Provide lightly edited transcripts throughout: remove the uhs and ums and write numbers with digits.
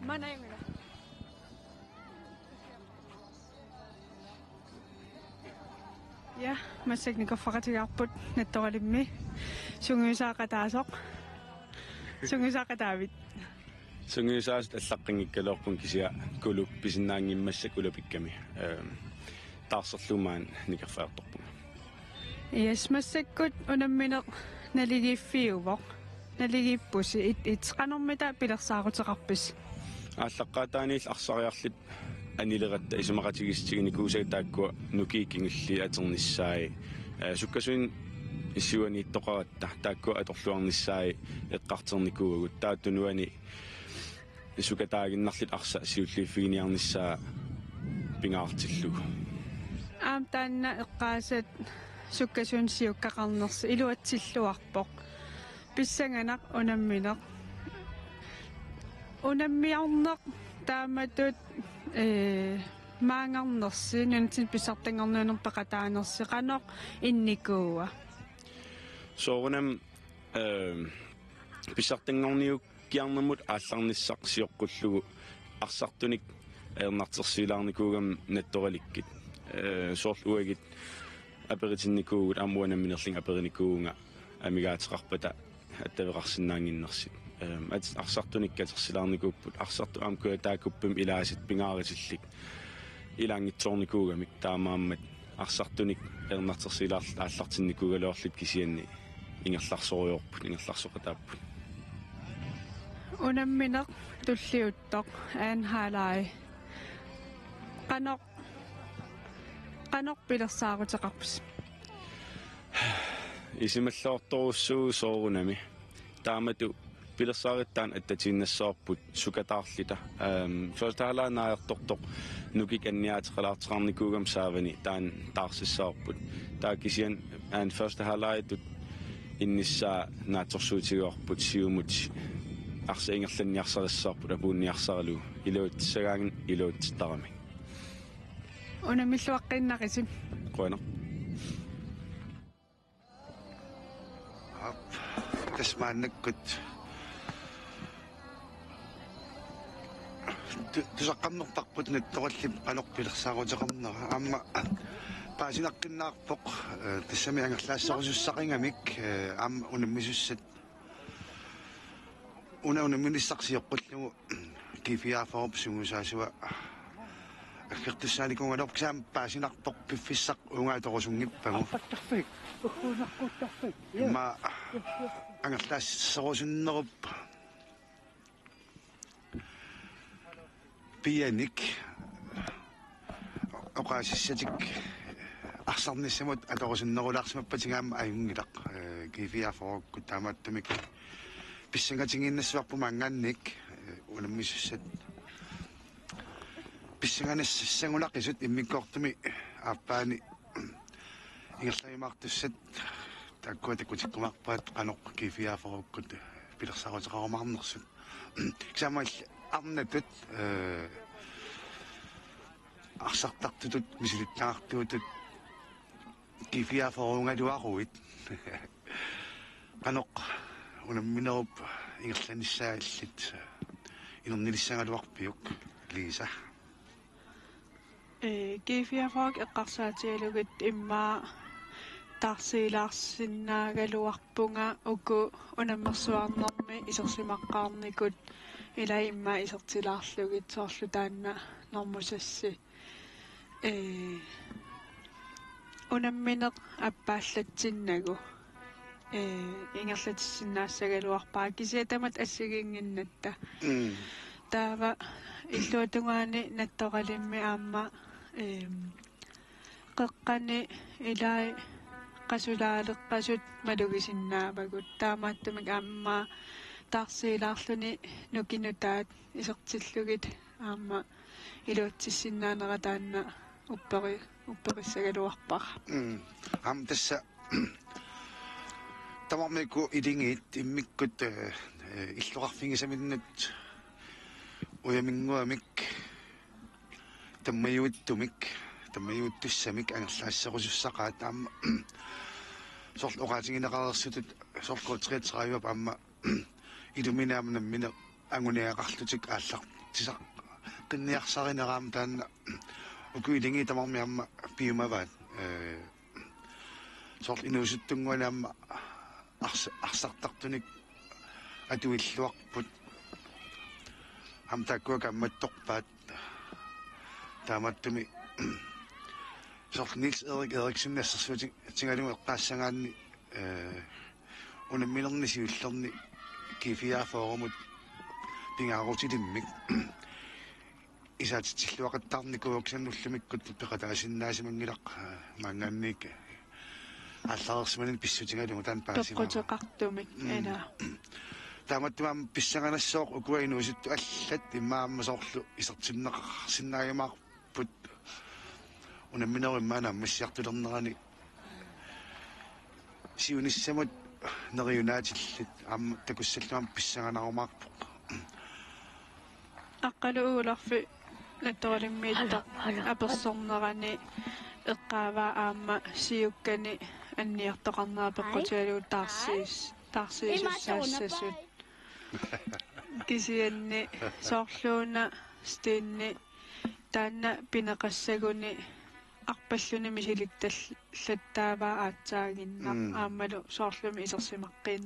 Mana yang mana? Ja, masih ni kau fakat siaput netolimmi. Sungai sakataasok. Sungai sakatawit. Sungai saas tassaqingikkalorpun kisia kuluppisinnaangimmassak ulapikkami. Taarserlumaan nikerfaartorpun. Yes, massakkut unammineq naligiffiuvaq. Naligippusi itqanermita pilersaarutеқарпис. Ааллаққатааниил арсариарлит анилератта исумақатигистигникуусаг тааккуа нукииккингилли атерниссааи суккасуин иссуани иттоқаратта тааккуа аторлуарниссааи эққартерникуугут таатунуани исукатаагиннарлит арса сиуллииффигиниарниссаа пингаартиллугу таанна эққаасат суккасуин сиуккақарнерс илуатсиллуарпоқ писсанганақ унаммиарнеқ тааматут маангарнерси нунтин писартангорнуунер пеқатаанерси қаноқ инникууа соорунам писартангорниук киарнамут аалларниссақ сиоққуллугу арсартуник аернартерсилаарникуугам наттораликкит соорлуагит аперитинникуугут амуанамминерлин апериникуунга амигаатеқарпата аттавеқарсинаангиннерсит арсартуниккатерсилаарникууппут арсарту амкуа таакуппим илаасит пингаарисиллик илаангитсоорникуугамик таамааммат арсартуник аернартерсилаарлут ааллартинникуугалоорлит кисианни ингерларсориорпут ингерларсоқатааппут унамминеқ туллиуттоқ аанхаалаи qanoq pilersaaruteqarpus исималлоорторуссуу соорунами таамату пилерсаариттаан аттатииннассоорпут сукатаарлита фертаалаа наартортоқ нукик анниаатеқалаартеқарникуугам саавани таан таарсиссаарпут таа кисиан аан фертаалаайтут инниссаа нааторсуутигоорпут сиумут арса ингерланниарсариссаарпут апуунниарсаралу илуутсагаангин илуутситарами унамиллуаққиннақисим қуана тасмааннаккут тусаққарнертарпут наттораллип қалорпилерсаарутеқарнера аама паасинаққиннаарпоқ тассами ангерлаассорусуссақингамик аама унаммисуссат унамминиссарсиоққуллугу кифиаафоруп сунгусаасуа аккертуссааникунгалорп ксаам паасинарпоқ пиффиссақ унгааторусунгиппагу аттарфик ухунаққуттарфик ма ангерлаассорусуннеруп пианик оқаасиссатик арсарниссамут аторусуннерулаарсимаппатигаама аюнгилақ кифиаафорукку таамааттумик писсангатингиннассуарпума ангаанник унаммисуссат писсанганассангулаққисут иммиккоортуми ааппаани ингерлаимаартуссат таккуатаккутиккумарпаат қаноқ кифиаафоруккут пилерсаарутеқарумаарнерсут ксаамал арнатут арсартартутут мисилиттаартуутут кифиаафорунгалуаруит қаноқ унамминеруп ингерланиссааллит инернилиссангалуарпиук лиса кифиаафорг эққарсаатиалугит иммаа тарсилаарсиннаагалуарпунга уку унаммерсуарнерми исерсимаққарникут илай иммаа исертилаарлугит соорлу таанна нормусасси унамминеқ аппааллатсиннагу ингерлатиссиннаассагалуарпаа кисиатамат ассагингиннатта таава иллуутугаани натторалимми аама қеққани илай qasulaaleqqasut malugisinnaapagut taamaattumik aammaa tarsiilaarluni nukinutaat isertillugit аама илуутсиссиннаанера таанна уппериссагалуарпара Tässä tamammeku idingit immikkut illuqarfingisaminnut uyaminguamik tammayuuttussamik angerlaassequsussaqaat aamma sorl oqaatingineqarersutut sorlkuutriatseraayuap aamma iluminaamnammine anguniaqarlutuk ааллар тисақ qinniarsarineраам таанна укуилинги тамармиамма пиумаваат sorl inuusuttunguanaamma арсартартуник атуиллуарпут амтаккуак амматторпаат тааматтуми sorl Niels Erik Eriksen-нассерсуутик тингалугу эққаассангаанни унамминернисиуллерни кифиаафоорумут пингаарутилиммик исаатитсиллуақаттаарникуоксаннуллумиккут пеқатаасиннаасимангилақ маангаанник аллаарсманин писсутингалугу таан паасима тоққутеқартумик ана тааматтумаам писсаганассоо укуаинуусутту аллат иммаамма соорлу исертиннеқарсиннааймаарпут унамминериммаана аммассиартулернерани сиуниссамут нериунаатиллит аама такуссаллуам писсаганарумаарпо аққалууларфи натторалиммиитта аперсорнерани эққааваа аама сиуккани анниартоқарнера пеққутигалуу таарсиисуссаассасут кисианни соорлууна стиинни таанна пинеқассагуни арпаллуни мисилитталлаттааваа аатсаагиннар аамалу соорлуми исерсимаққин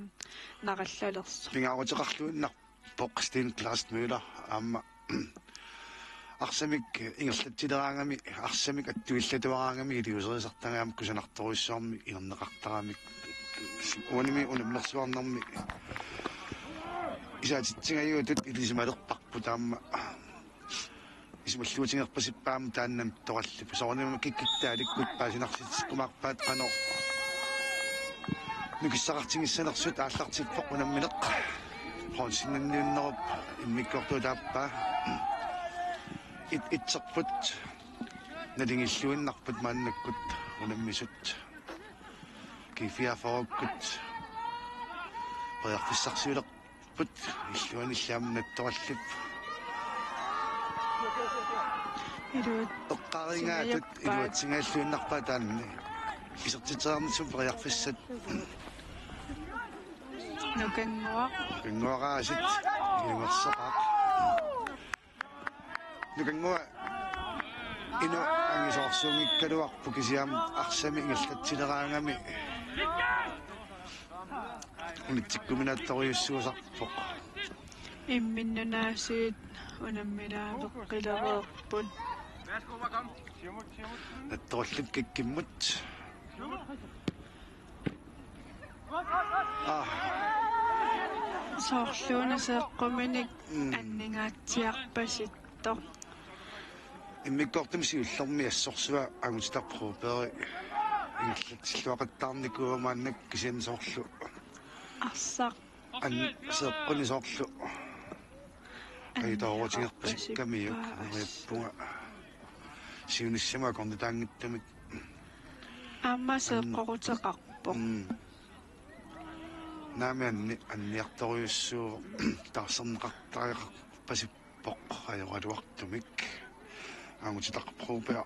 нараллалерсо пингаарутеқарлуиннар поқстин класт мюллер аама арсамик ингерлатсилераангами арсамик аттуиллатуараангами илиусерисартагаам кусанарторуссуарми инернеқартарамик уаними унамнерсуарнэрми исаатитсигаюутут илисималерпарпут аама исмаллуутингерпасиппаама тааннам тоқаллипу соорнима киккиттааликкут паасинарситиккумаарпаат қано нукиссақартингиссанерсут ааллартиппоқ унамминеқ хонсиннанниуннеруп иммиккортуутааппаа итсерпут налингиллуиннарпут мааннаккут унаммисут кифиафороккут паярфиссарсиулерпут иллуаниллаамнаттораллип эққарингаатут илуатсингааллуиннарпаа таанни исертитернисум паярфиссат нукангуараасит илуерсеқаа нукангуа ину ангисоорсуунгиккалуарпу кисиам арсами ингерлатсилераангами унитсиккуминаатториуссуусарпоқ имминнунаасиит унаммилаавеққилереерпут натторллуп киккиммут соорлууна сеэққуминик аннингаатсиарпаситто иммиккортум сиуллерми ассорсуа агутитарпруупери ингерлатсиллуақаттаарникуумааннак кисиан соорлу арсақ ан сеэққуни соорлу аитаорутингерпасиккамиук реппунга сиуниссама корнитаангиттамик аама сеэққорутеқарпо наамианни анниарториуссуу таарсернеқартариақарпасиппоқ аёралуартумик агутитарпруупеа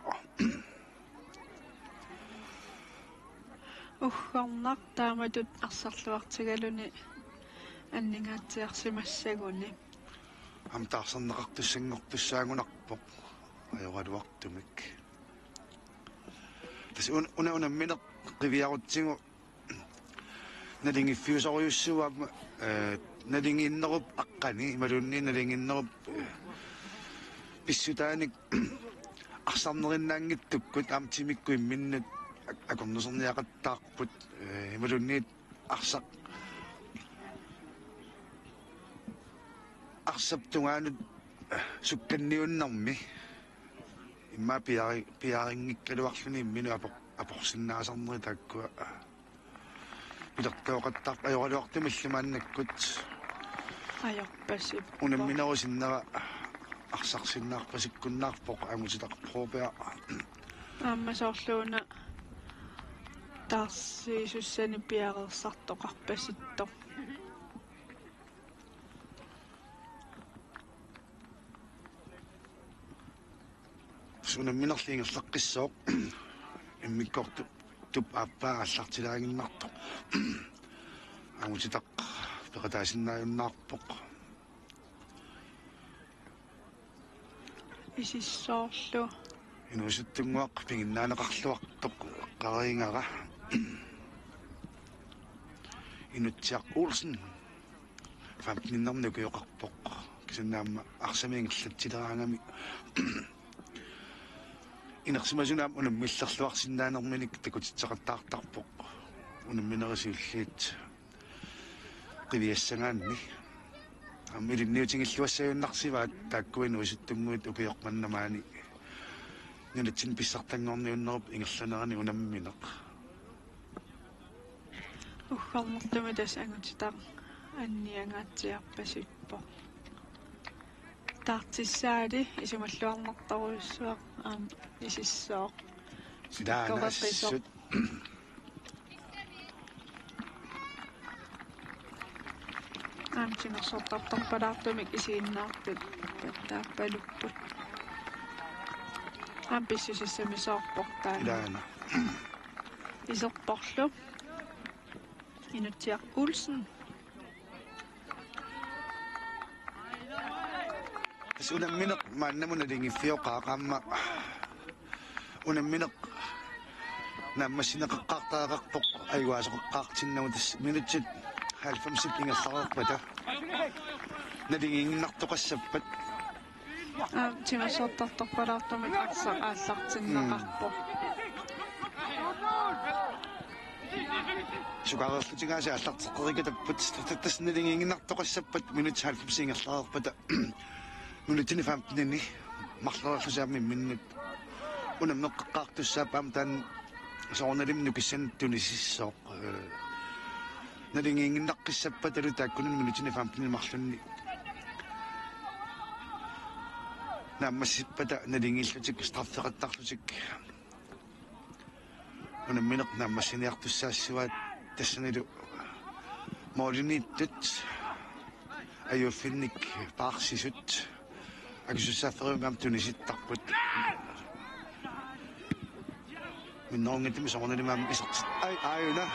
ухгарнар тааматут арсарлуартигалуни аннингаатсиарсимассагуни ам таарсернеқартуссангортуссаагунарпоқ аёралуартумик тас унамминеқ қивиарутсигу налингиффиусориуссуаама налингииннеруп аққани ималунни налингииннеруп писсутааник арсарнериннаангиттуккут аамтимикку имминнут акорнусерниақаттаарпут ималунниит арсаптунгаанут сукканниуннарми имма пиарингиккалуарлуни иммину апорсиннаасарнери тааккуа пилертоқаттарп аёралуартумиллумааннаккут аёрпасип унамминерусиннера арсарсиннаарпасиккуннаарпоқ амутитақпробеа аама соорлууна таарсиисуссани пиареерсартоқарпаситто сунамминерлингерлаққиссоо иммиккорту туп аппаа аллартилаагиннарто амутитақ пеқатаасиннааюннаарпоқ исиссоорлу инусуттунгуақ пигиннаанеқарлуартоқ қарингара инутсиақ Olsen фамтниннэрну киоқарпоқ кисаннаама арсамингерлатсилераангами инерсимасунаам унаммиллерлуарсиннаанерминик такутитсеқартаартарпоқ унамминерисиуллиит qiviyassangaanni аммилинниутингиллуассаюннарсиваат тааккуину исуттунгуит укиоқманнамаани нунатсин писсартангорниуннеруп ингерланерани унамминеқ уххарнэртуми тас ангутитаа анниангаатсиарпасиппо таартиссаали исумаллуарнартаруйссуақ исиссоо сидаанаассут амтинерсортартарпалаартумик исииннаартут тааппалуппут амписсусиссамисоорпортаана сидаана исерпорлу инутсиақ Olsen унамминеқ мааннамуналингиффиоқаақаама унамминеқ наммассинеқаққартаақарпоқ айуаасоқаққартиннаму тас минутсит 90 ингерларерпата налингингиннартоқассаппат амтинерсортартарпалаартумик ааллартиннеқарпо сукаарерлутигааса аллартеққерикатаппут тассналингингиннартоқассаппат минут 90 ингерларерпата минутини 15 марлерлусаами миннут унаммеққартуссаапаам таан соорналим нукиссан тунисиссоо налингингиннаққиссаппаталу тааккунун минутини 15 марлунни наммассиппата налингиллутик страффеқаттарлутик унамминеқ наммассиниартуссаассуаат тассанилу моолиниттут аюффинник паарсисут агисуссааффериунгам туниситтарпут минноongitimi soornalimam isert aayuna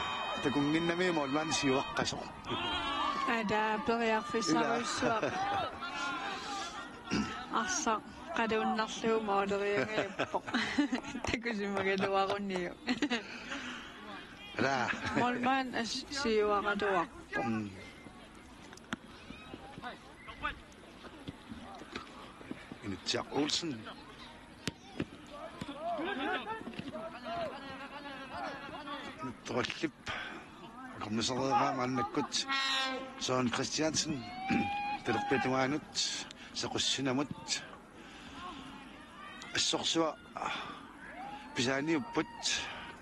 takunginnami moolman siuaqqaso ада периарфиссаруйссуа арса qadunnerluu mooleriangaappo takusимагалуарунниу ра молман сиуарадуарпо инутсиақ Olsen нуттораллип комнусереераамааннаккут Søren Christiansen телерпетуаанут сақуссинамут ассорсуа писааниуппут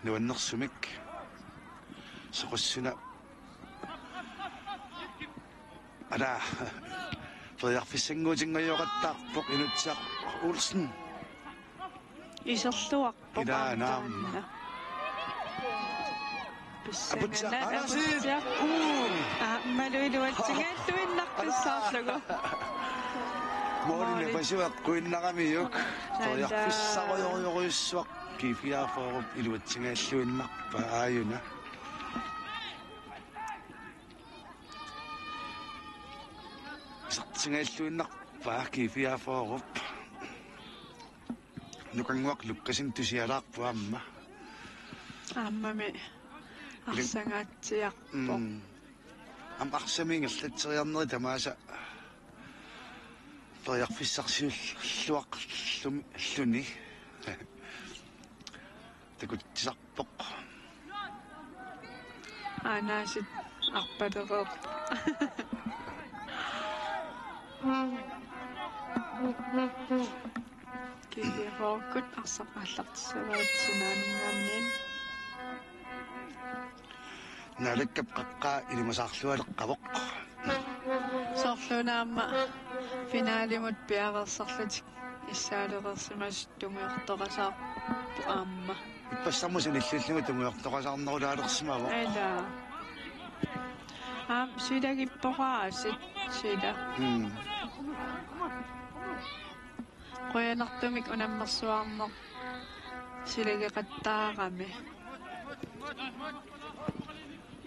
нуаннерсумик сақуссина ара фриарфиссангуутингайоқаттаарпоқ инутсиақ Olsen исерлуарпо идаанаарна писсангана малуилуатсигааллуиннарписсаарлугу моорне пасуаққуиннарамиук фриарфиссаруйориуссуақ кифиаафооруп илуатсигааллуиннарпа ааюна сартсигааллуиннарпа кифиаафооруп нукангуақ луккасин тусиалаарпуамма ааммами арсангаатсиарпо ам арсамингерлатсериарнери тамааса фриарфиссарсиуллуақлуни такутсарпоқ анаасит арпалереерт кириоркут арсақаллартсаваатсинаанингаанниан налаккап қаққаа илимасаарлуалеққавоқ соорлунаама Finaalimut piaqersarlatik issaalерсимас тумиортоқасаа аама. иппассармусин иллиллугу тумиортоқасаарнерулаалерсимава. Эда. Сидагиппораасит сида. Qoyanartumik unammersuarner силагеқаттаарами.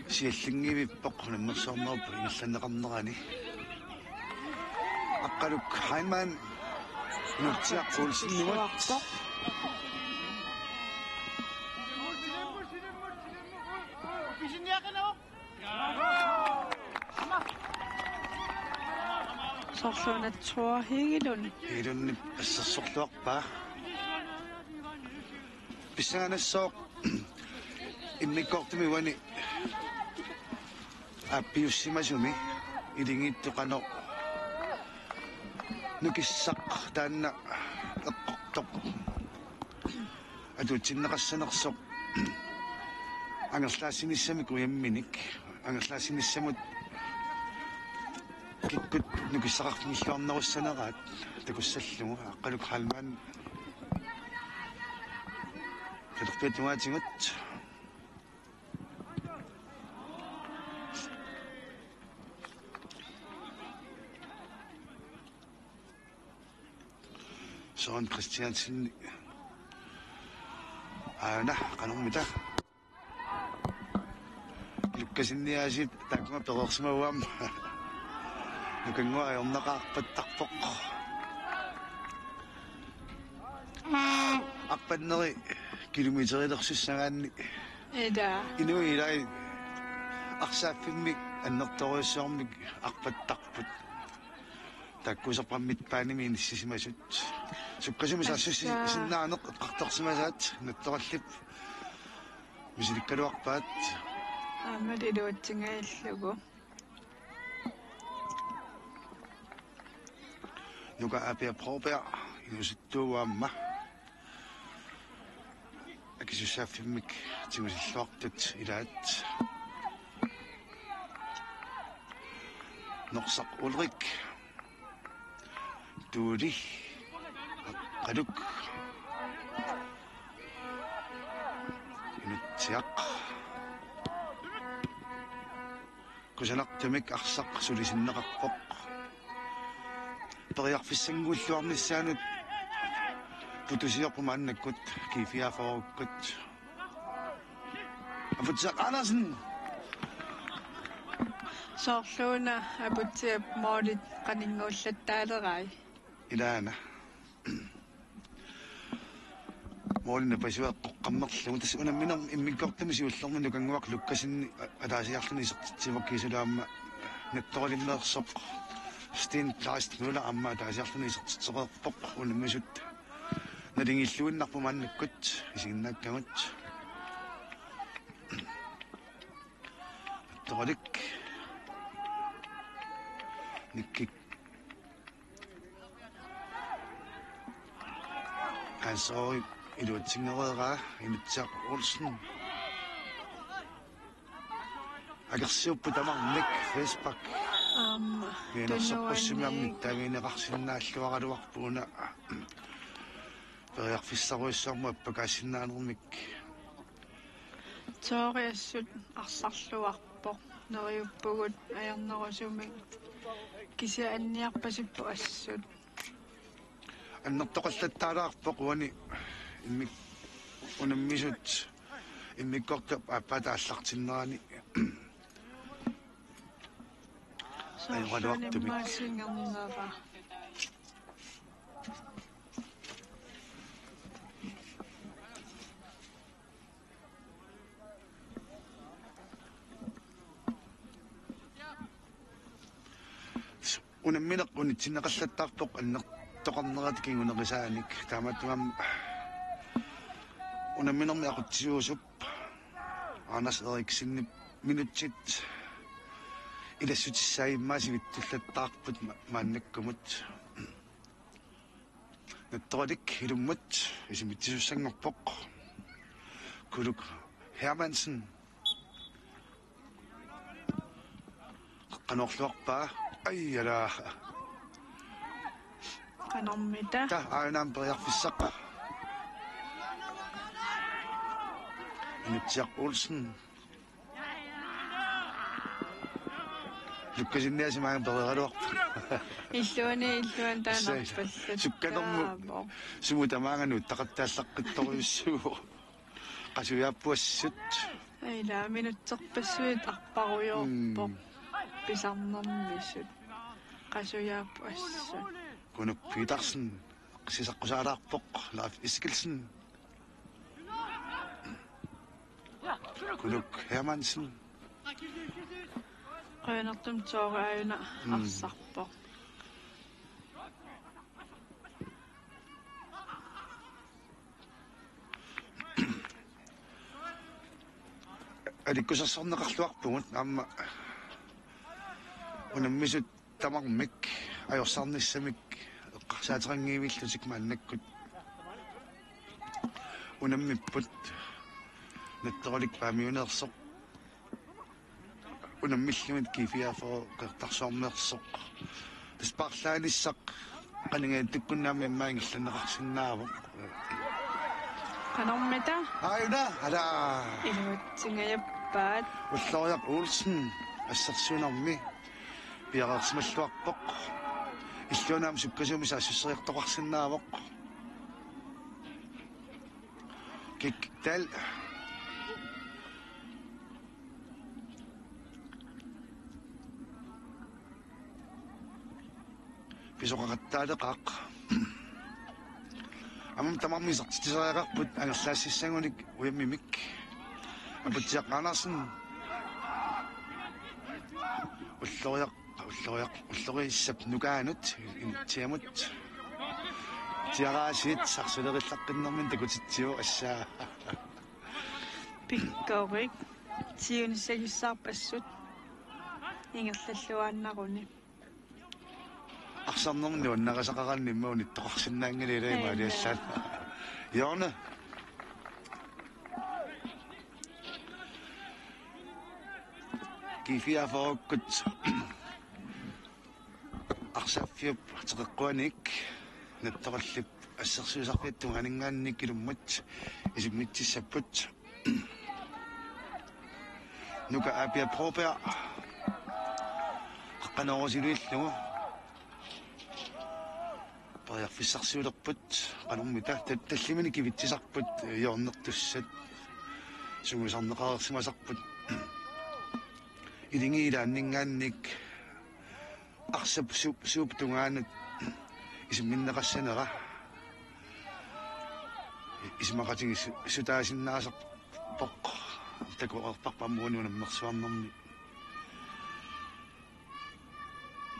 сиаллингивиппоқ наммерсуарнерпу илланнеқарнерани. аққалук хайнман нутсиаққулсиннуат. Sorssuunatsuarhigilun илунни ассерсорлуарпаа писсаанассоо иммиккортуми вани аппиуссимасуми илингиттоқано нукиссақ таанна эққортоқ атуутсиннеқассанерсоқ ангерлаассиниссами куямминик ангерлаассиниссамут киккут нукиссақарфимиллуарнеруссанераат такуссаллугу аққалук хаалмаан филиппетуатингут Søren Christiansen aana qanumita lukkasinniasit taakuma perersmauam nukangua ayornaqaarpattarpoq arpanneri kilometerilersussagaanni эда. inuilai arsaaffimmik annertoriussuarmik arpattarput таккусерпаммит пааними иниссисимасут суккасуми саассуси синнаанеқ эққарторсимасаат наттораллип мисиликкалуарпаат Амалилуатсингаиллугу. нука апиа пробер инуситтууаамма акисусааффиммик тимусиллуартут илаат норсақ улрик тули qaduk inuttiaq kusanartumik arsaq sulisinneqarpoq periarfissanguulluarnissaanut putusiorpumaannakkut kiifiaaforukkut afutsaq Andersen Soorluuna aputiap moolit qaninguullattaalerai. ilaana moolina pasuaqqoqqammerlugu tas unamminam immikkortami siullermunu kanguaq lukkasinni ataasiarluni isertitsimakkiisulaamma nattoralinneersoq Sten Klaast Müller amma ataasiarluni isertitseqerpoq unammisut nalingilluinnarpumaannakkut isiginnaakkagut attoqalik nikkik altså iluatsingereeraa inutsiaq Olsen agersiuppu tamarnik Facebook Enersoppussimiarmik taamiineqarsinnaalluaraluarpuuna periarfissaruissuarmu appakaassinnaanermik Tooriassut arsarluarpoq neriuppugut ajarnerusumik kisia anniarpasippu assut. аннертоқаллаттаалаарпоқ уани иммик унаммисут иммиккорта аппатааллартиннерани Soorluunimmaasingernera. унамминеқ унитсиннеқаллаттаарпоқ аннертоқарнератикингунеқисааник тааматтугам унамминерми ақутсиусуп Anders Eriksen minutsit илассутиссаиммаасивиттуллаттаарпут мааннаккумут натторалик илуммут исимитсуссангорпоқ кулук Hermansen канорлуарпаа айяла Qanormita. Ta aanam periarfissaq. Nitsaq Olsen. Lukkasinniasimaan periaruarp. Illuan taanarpallat. Sukkanermu sumutamaanganu taqattaallaqqittoriussuu. Qasuyaappuassut. Aila minutserpassuit arparuyorpo. Pisarnermissut. Qasuyaappu assut. Kunuk Petersen. Sisaqqusaalaarpoq Leif Eskildsen. Kunuk Hermansen. Qenertum tooraayuna arsarpo. Alikkusarsorneqarluarpugut aamma unammisut tamarmik ajorsaarnissamik eqqarsaaterangiivillutiik maannakkut unammipput nattorik paamiuneersoq unammillagut kiifiaafoo qertarsoormeersoq taspaarlaanissaq qaningaattukkunnaami immaangillanneqarsinnaavoq Qanormita. aina ala Iluatsingayappaat. Ulloriaq Olsen ассерсуунарми пиарерсмаллуарпоқ иллунаам суккасуми саассуссериартоқарсинаавоқ киктал писоқақаттаалеқаақ амам тамармисартитисариақарпут ангерлаассиссангуник уяммимик апутсиақ Andersen уллорииссап нукаанут тиамут тиараасит сарсулериллаққиннэрмин такутитсиу ассаа Pikkorik. Tiunissagussarpassut. Ingerlalluaannaruни. арсарнэрни уннарисақараннимма униттоқарсинаангилилаима алиаллаат Jørne кифиафоруккут арсаффиуп теққуаник наттораллип ассерсуисарфиатту анингаанник килуммат исиммитсиссаппут нука апиа пропер қанерусилуиллугу париарфиссарсиулерпут qanumita таллимини кивитсисарпут йорнертуссат сугусарнеқарерсимасарпут илингиилааннингаанник арсап сууптунгаанут исимминнеқассанера исмақатиги сутаасиннаасарпоқ такуақарпарпаммуни унаммерсуарнэрми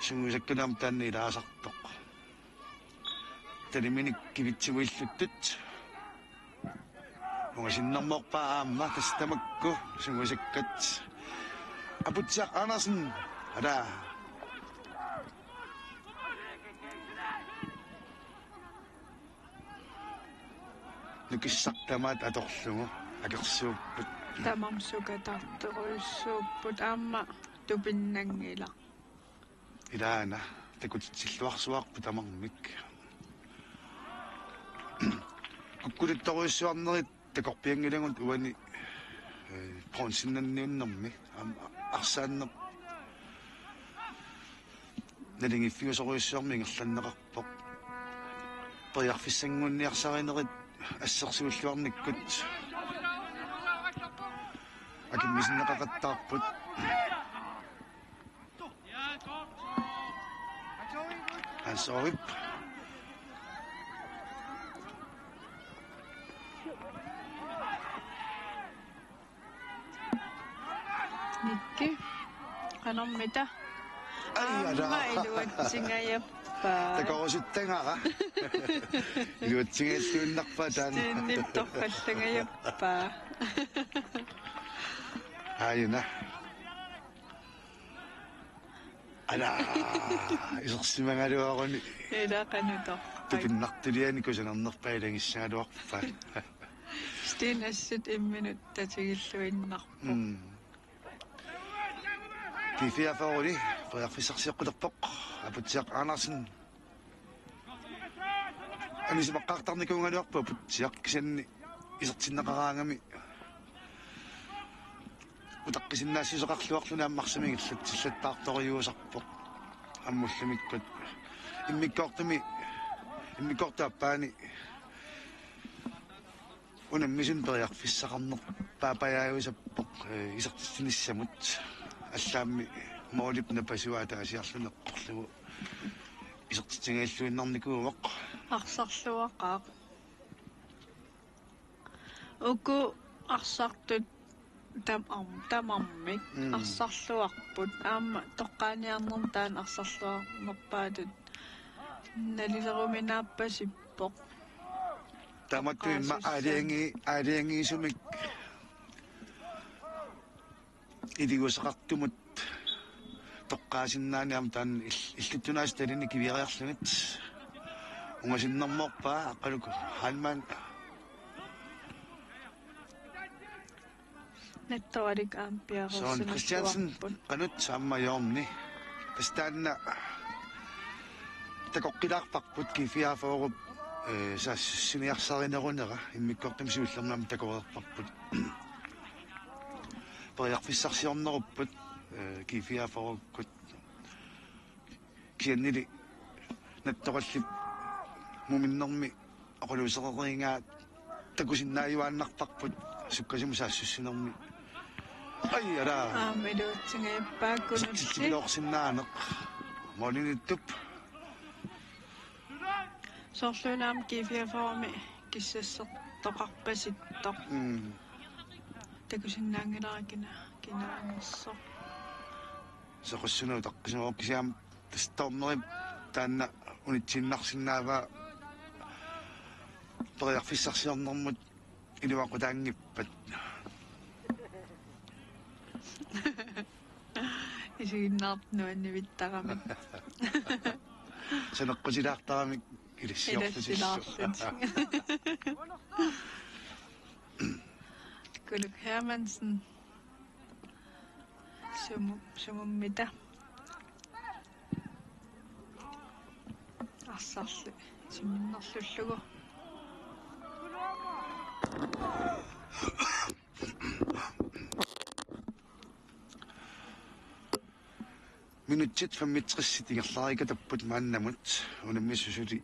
сугусаккунаам таанни илаасартоқ талиминик кивитсигуиллуттут мугасиннэрмоорпаа аамма тастамакку сугусаккат апутсиақ Andersen ада нукиссартамаат аторлугу акерсууппут Tamamsukatартеруйссууппут аама тупиннангила. илаана такутитсиллуарсуарпу тамармик куккулитторуйссуарнерит такорпиангилагут уани пронсиннанниуннэрми арсааннер налингиффигусоруйссуарми ингерланнеқарпоқ периарфиссангуунниарсаринерит ассерсууллуарниккут акиммисиннеқақаттаарпут ансорип Nikki. Qanormita. Aijala. Iluatsingayappa. такорусуттангаара илуатсигааллуиннарпа таана Tinnitorqallangayappa. аина ала исерсимангалуаруни Илaqanutor. тупиннартулиани кусанернерпаилангиссаалуарпа Stinassut imminut tatigilluinnarpu. кифиафарули периарфиссарсиаққулерпоқ апутсиақ Andersen анисимаққартарникуунгалуарпу сиақкисанни исертиннақараангами утаққисиннаассисоқарлуарлуни аммарсамиг иллаттаарториуусарпоқ аммуллумиккут иммиккортааппаани унаммисун периарфиссақарнер паапаяаюсаппоқ исертиссиниссамут аллаамми моолип напасуаата асиарлунеққорлугу исертитингаиллуиннарникууоқ арсарлуақаақ уку арсартут тамармик арсарлуарпут аама тоққааниарнерм таан арсарлуарнерпаатут налилеруминааппасиппоқ таматтуимма алиангиисумик идигусеқартумут тоққаасиннааниам таан иллуттунаас талини кивиариарлугит унгасиннэрморпаа аққалуку хаалмаан неттоалик аампиарерсинер Søren Christiansen qanut saammajoorni pastaanna takoqqilaarparput kifiaafoorup saassiniarsarinerunera immikkortum siullernaam takoreerparput periarfissarsiornerupput kifiaafoorukkut kiannili nattoqallip muminnermi aquluusereringaat takusinnaayuaannarparput sukkasimu saassussinermi ai ara аамилуутсингайппааккунусси тилорсиннааneq молинитtup сорлунаам кифиафаами киссассертоқарпаситтоқ такусиннаангиларакина кинаанерсо соқуссунуу таққисуоқкисиам тасторнерим таанна унитсиннарсинаава периарфиссарсиорнэрмут илуақутаангиппат исигиннаартнуаннивиттарамик санеққусилаартарамик илиссиортусиллу Kuluk Hermansen sumumita ассарли симиннерлуллугу минутсит 35 тигерларика таппут мааннамут унаммиссусули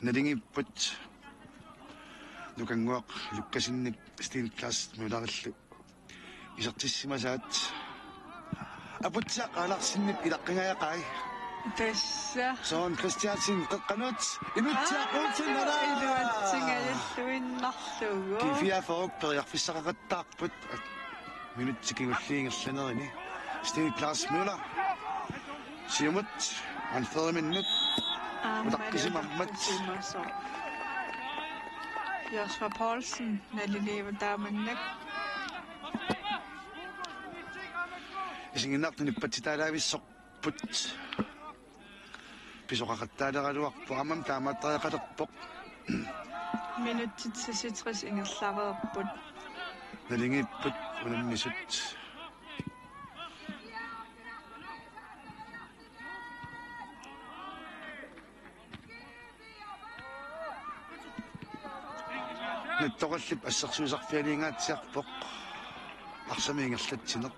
налингиппут нукангуақ луккасинник стил класс мулариллу исертиссимасаат апутсаа қаларсиннип илаққингаяқай тасса Søren Christiansen qeqqanut inutsaaqquutsinara илуатсингаллуиннарлугу кифиафорук периарфиссақақаттаарпут минутсикигуллиингерланерини стил класс мулар сиумут анферминнут утаққисимаммат Joshua Poulsen налилиива тааманнак исингиннаартуниппатситаалаависсорпут писоқақаттаалералуарпу амам таамааттариақалерпоқ минутсит сиситрис ингерлареерпут налингиппут унаммисут наттоқаллип ассерсуусарфиалингаатсиарпоқ арсамиингерлатсинеқ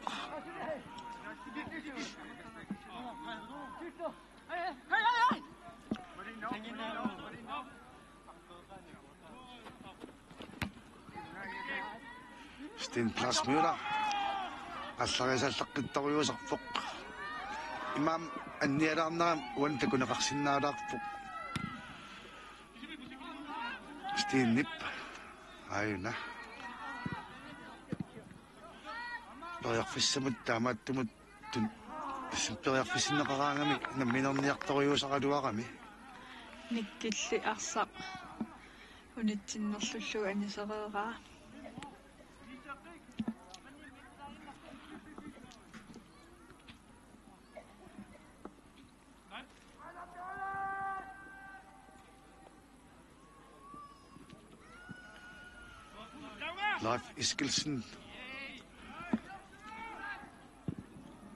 стин класс мюра алларисаллаққиттаруйусарпоқ имам анниалаарнерам уантакунеқарсинаалаарпоқ стиннип айна периарфиссамут таамааттумут тун периарфиссиннеқараангами намминерниарторюусақалуарами никкилли арсақ унитсиннерлуллуга анисереераа Leif Iskelsen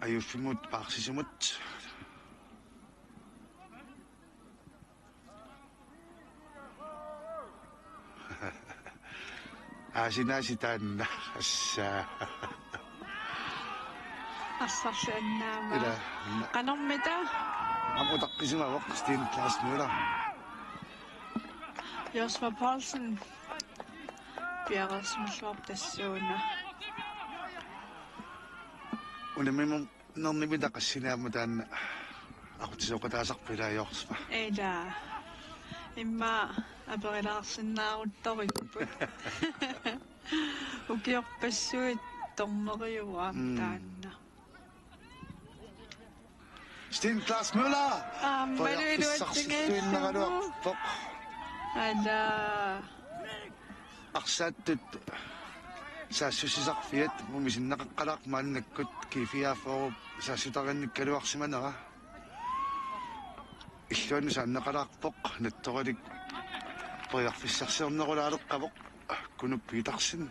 аюффимут паарсисумут Aasinaasitaan assa Assarsi annaama. ila Qanermita amutaqqisimaavoq Sten Claus Møller. Josva Poulsen. Bjerresmulluar tassuuna. Unimimum nernimita qassinaammutaan aqutisoqataasarpilaajorсва. Eda. Imma aperilaarsinnaaruttoripput. Ukiorpassuit torneriuaam taanna. Sten Claus Møller. Maluiluatsingaassugu. Ala. Arsaatut saasusisarfiat mumisinneqaqqalaaq maannakkut kiifiaaforup saassutariannikkaluarsimanera. Illuanu saanneqalaarpoq nattorilik priarfissarsiornerulaaleqqavoq kunuppiitarsin.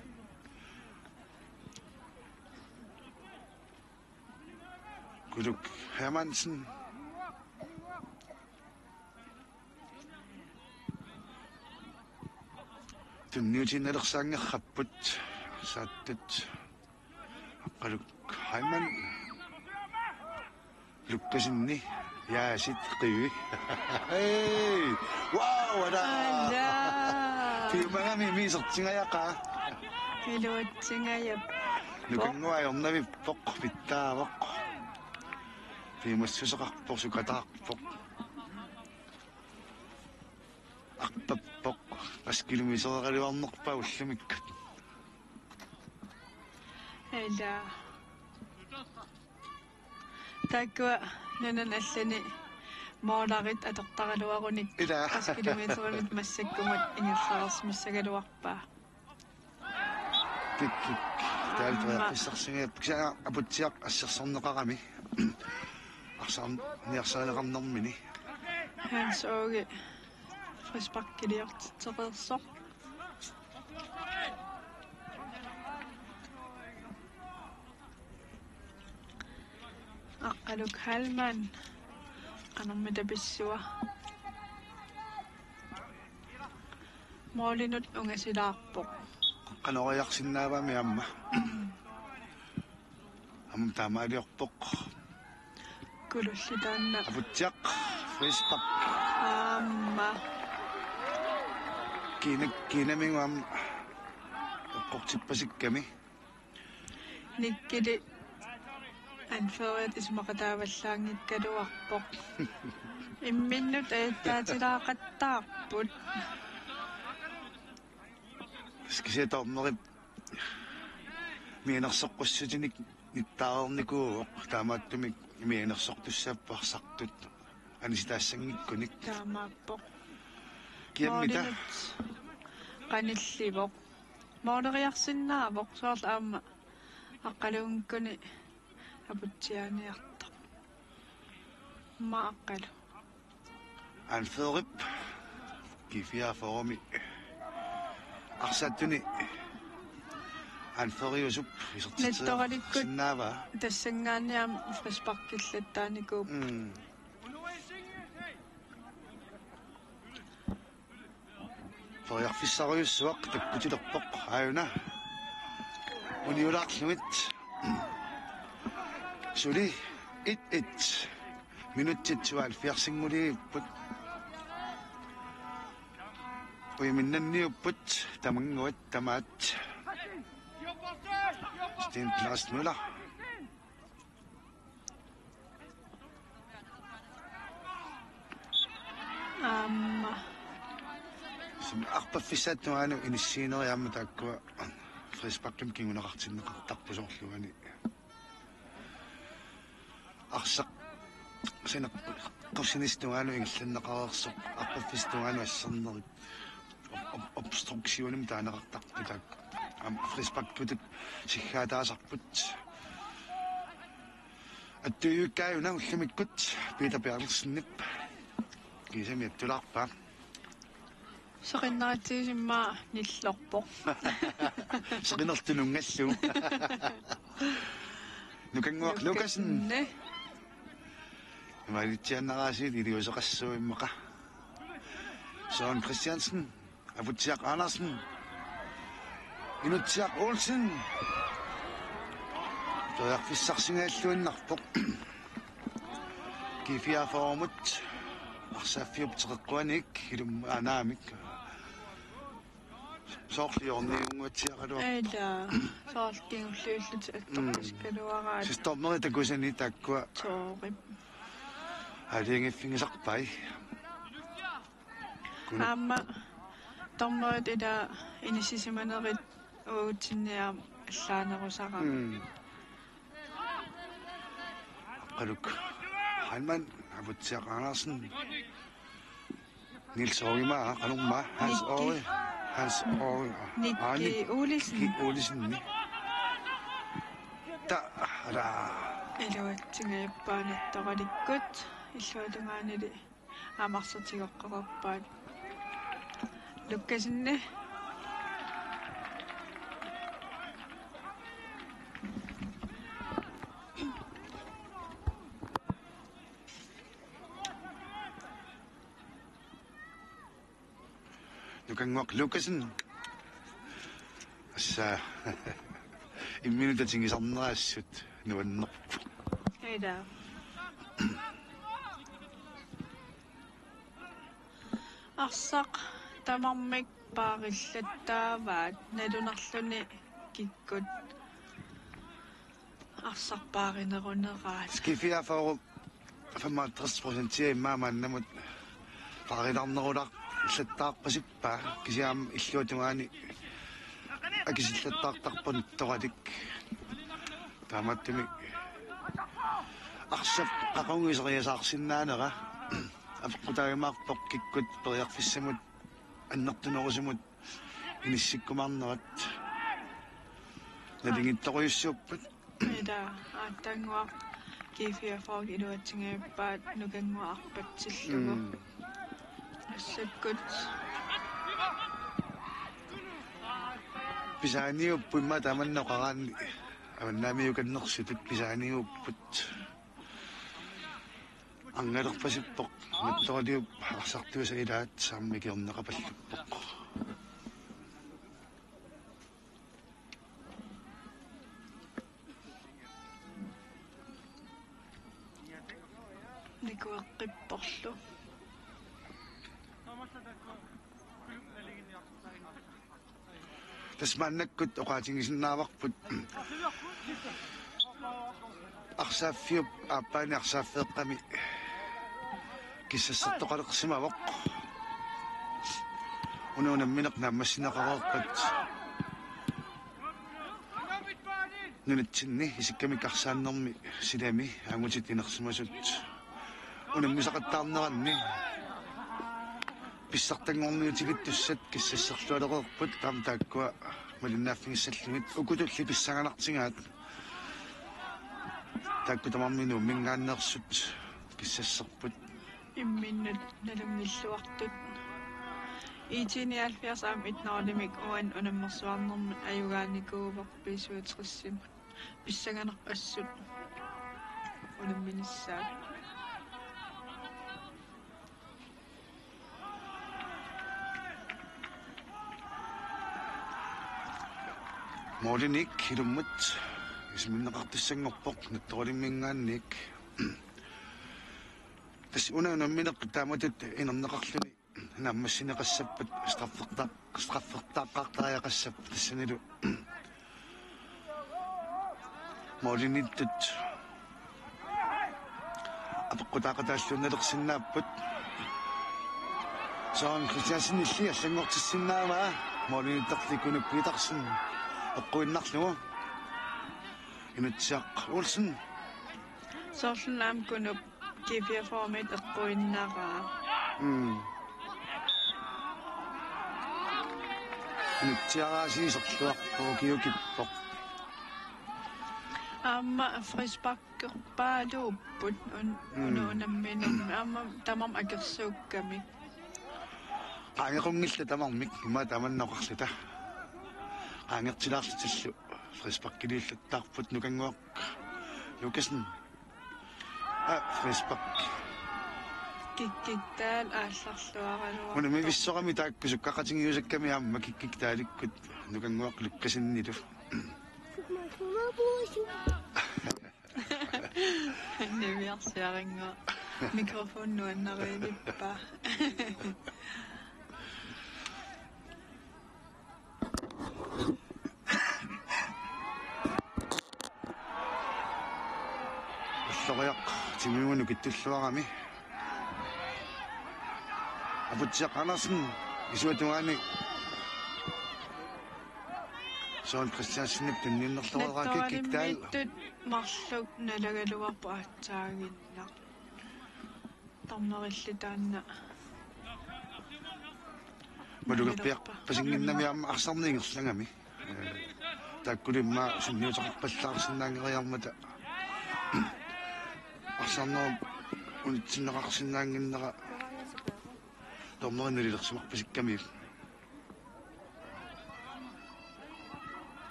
Kuluk Hermansen. Tunniutinersaangerrapput saattut aqaluk Heimann lukkasinni yaasit qivi. Hey! Wow! Ada! Ala. Piumagami miisertingayaqa. Piluatsingayap. Nukanguajornavippoq pittaavoq. Piimassuseqarpoq sukataarpoq. Arpappoq askilumiseraqaluarnerpa ullumikkut. Ala. Takua nanan allani moolarit atortaraluarunik Ila. 10 kilometerimit massakkumat ingerlarersmassagaluarpaa. Kik taalitoriaqissarsingiap kisa aputiaq assersorneqarami. Arsam niarsaaneqarnermini. Hans Åge frisparkiliortittereersoq. Aqqaluk Halman qanermita pissua. Moolinut ungasilaarpoq. Qanoriarsinnaavami amma. Am taamaaliorpoq Kulullitaanna aputiaq frispark aamma kiinaminguam eqqortippasikkami. nikkili anferiat ismaqataavallaangikkaluarpoq. Imminnut ajattaatilaaqattaarput. Skisiatornerip miinersoqqussutinik nittaaernikuu taamaattumik miinersortussaapparsartut anisitaassangikkunik Taamaappoq. kiammita Qanillivoq. Mooleriarsinnaavoq soorla aamma aqqaluunkkuni aputsiaaniartoq. Ma aqqalu. anferip kifiaaforumi arsattuni anferiusup Nettoralikkut. sinnaava Tassangaaniam frisparkillattaanikuup. Foriarfissariussuaq takkutilerpoq aayuna uniulaarlumit suli 1-1 minuttitsual fiarsinguliipput uiminnanniupput tamanguat tamaat Sten Claus Møller Aamma arpaffissaattuaanu inissiineriaamma taakkua frisparklum kingunaqartinneqartarpusorluani arseq sineq qorsinistuaanu ingillanneqareersoq arpaffistuaanu assernerip obstruktionum taaneqartarpu taak frisparkputut siggaataasarput attuyukkaayuna ullumikkut Peter Bertelsen-nip kisami attulaarpaa soqinnaatiisimmaa nillorpoq. Seqinertunungallu. Nukanguaq Lukasen. Ne. Malittiannaraasiit iliuseqassuimmeqa. Søren Christiansen, Aputsiaq Andersen. Inutsiaq Olsen. Toyarfissarsingaалluinнарпоq. Kifiaformut. Arsaaffiupteqeqquanik ilum anaamik. Soorliorniunguatiaqaluar. Эла саалтингуллиуллут аттоққискалуараат Sistorneri takusani takkua тоорип алингиффигисарпай. аама тормерит ила инисисиманерит уутсинниа аллаанерусара Qaluk. Halman abutsiaq Andersen. Niels Aarima, qalumma Hans Aare. Hans Aare. никки уулисни Olsen ni. Ta ara илуатсигаиппаанаттараликкут иллуалунгаанили аамарсатигоққарпаат луккасинне Nukanguaq Lukasen. Assa imminuta tingisarneraassut nuannerpu. эла арсақ тамармик паариллаттааваат налунарлуни киккут арсарпааринерунераат Skifiaforup 65% immaamaannamut paarinarnerulaq иллаттаарпасиппа кисиаам иллуатунгаани акисиллаттаартарпун торалик тааматтими арсап qaqunguiseriasаарсиннаанера аппутаагимаарпоқ киккут периарфиссамут аннертунерусимут иниссиккумаарнерат налингитторуйуссууппут эла ааттангуа кифиафоо илуатсигаиппаат нукангуаарпатсиллугу ассаккут писааниуппумма таманноқараанни аваннаамиуканнерсутут писааниуппут ангалерпасиппоқ матторалиуп арсартуса илаат саармикиорнеқапаллуппоқ никуэққиппорлу тасмааннаккут оқаатингисиннааварпут арсааффиуп ааппаани арсааффеэққами киссассартоқалеқсимавоқ унуунамминеқ нааммассинеқареерпат нунатсинни исиккамик арсааннэрми силами ангутит инерсимасут унаммисақаттаарнеранни писсартангорниутигиттуссат киссассерлуалереерпут таам тааккуа малиннааффигиссаллугит укутулли писсаганартингаат таакку тамармину мингааннерсут киссассерпут имминнут налунгиллуартут итиниалфиасаам итнералимик уан унаммерсуарнерми аюгааникууверп писуутриссим писсаганерп ассут унамминиссаа Molinik ilumut isminneqartissanngorpoq nattoralimingaannik tas unanammineq taamatut inerneqarluni naammassineqassappat straffertaaqqaartariaqassap tassanilu molinittut апеққутаақатааллунналерсиннааппут саан христиасинилли аллангортиссиннаава молиниттарликунуп питарсин эққуиннарлугу инутсиақ Olsen соорлунаам кунуп кифиаформит эққуиннараа инутсиараасисерлуарпоо киукиппоқ аама фрисбаккерпаалууппут унуунамминерми аама тамам акерсуукками аангеқунгилла тамармик има таманноқарлута аангертилаарлутиллу фрисбаккилииллаттаарпут нукангуақ Lukasen фрисбак Kikkiktaal аалларлуаралуа. Una mi vissoqami taakkusukqaqatingiusakkami aamma kikkiktaalikkut nukanguaq lukkasinnilu. Niviarsiaringa. Mikrofon nuannariilippa. Ulloriaq timiungunu kittulluarami. Aputsiaq Andersen isuatungaani Søren Christiansen tunninnerluaraa kikkiktaal. Tut marluk nalagaluarpu aatsaaginnaq. Tarnerillitaanna. Malugerpiaq pasinginnami aamma arsarniingerlangami. Taakkulimma sunniutaqarpallaarsinnaangeriarmata. Arsarnoo unitsinneqarsinnaanginnera tornerinalilersumarpasikkami.